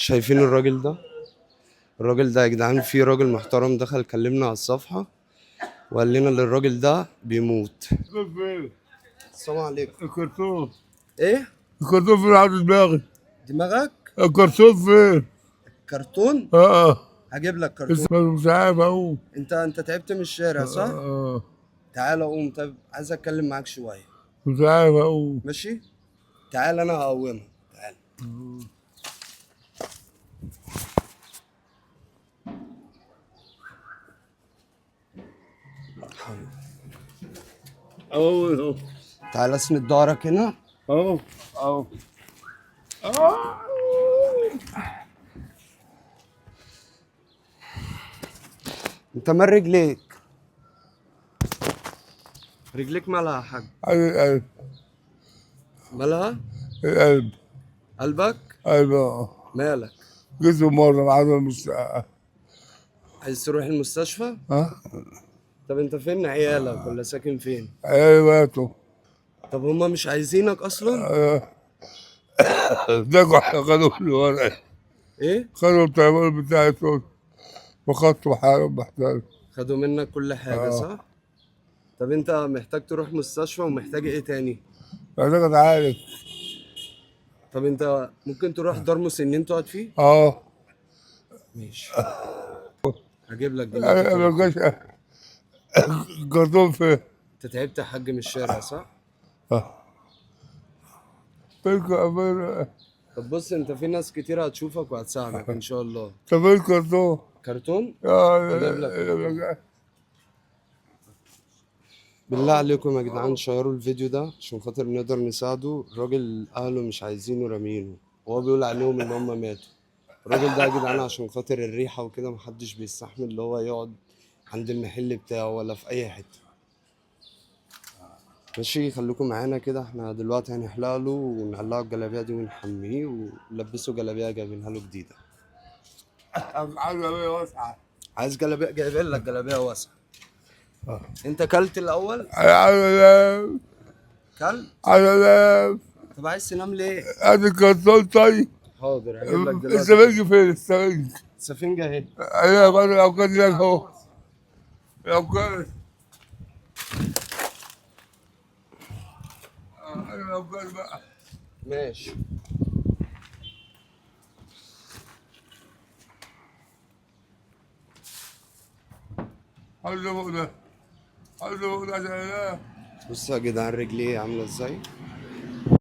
شايفين الراجل ده؟ الراجل ده يا جدعان، في راجل محترم دخل كلمنا على الصفحة وقال لنا ان الراجل ده بيموت. فين؟ السلام عليكم. الكرتون. ايه؟ الكرتون فين عند دماغي؟ دماغك؟ الكرتون فين؟ كرتون؟ اه. هجيب لك كرتون. مش عارف اقوم. انت تعبت من الشارع صح؟ تعال قوم. طب عايز اتكلم معاك شوية. مش عارف اقوم. ماشي؟ تعال انا هقومك. تعال. اهو تعال اسند ظهرك هنا. اهو اهو. انت مال رجليك؟ رجليك مالها يا حاج؟ القلب. مالها؟ القلب. قلبك؟ قلب. مالك؟ جسمي مرة بعد مش. عايز تروح المستشفى؟ ها؟ طب انت فين عيالك ولا ساكن فين؟ عيالي ماتوا. طب هما مش عايزينك اصلا؟ ده خدوا الورق. ايه؟ خدوا الطيارة بتاعتهم وخدتوا حالهم محتاج. خدوا منك كل حاجة صح؟ طب انت محتاج تروح مستشفى ومحتاج ايه تاني؟ محتاج اتعالج. طب انت ممكن تروح دار مسنين تقعد فيه؟ اه. ماشي. هجيب لك دلوقتي انا ما كرتون. كانش الكرتون فين؟ انت تعبت يا حاج من الشارع صح؟ فين فين؟ طب بص، انت في ناس كتير هتشوفك وهتساعدك ان شاء الله. طب فين الكرتون؟ كرتون؟ اه. هجيب لك كرتون. بالله عليكم يا جدعان شيروا الفيديو ده عشان خاطر نقدر نساعده. الراجل اهله مش عايزينه رامينه، وهو بيقول عليهم ان هم ماتوا. الراجل ده يا جدعان عشان خاطر الريحة وكده محدش بيستحمل اللي هو يقعد عند المحل بتاعه ولا في اي حتة. ماشي، خليكم معانا كده. احنا دلوقتي هنحلق له ونقلعه الجلابية دي ونحميه ونلبسه جلابية جايبينها له جديدة. عايز واسعة. عايز جلابية؟ جايبين لك جلابية واسعة. انت كلت الاول؟ عايز انام. كلت؟ عايز انام. طب عايز تنام ليه؟ ادي الكرتون طيب. حاضر هجيب لك دلوقتي. السفنج فين السفنج؟ السفنجة اهي. ايوه لو كان لك اهو. لو كان. لو كان بقى. ماشي. حل فوق ده. حل فوق ده عشان انام. بصوا يا جدعان رجلي عاملة ازاي.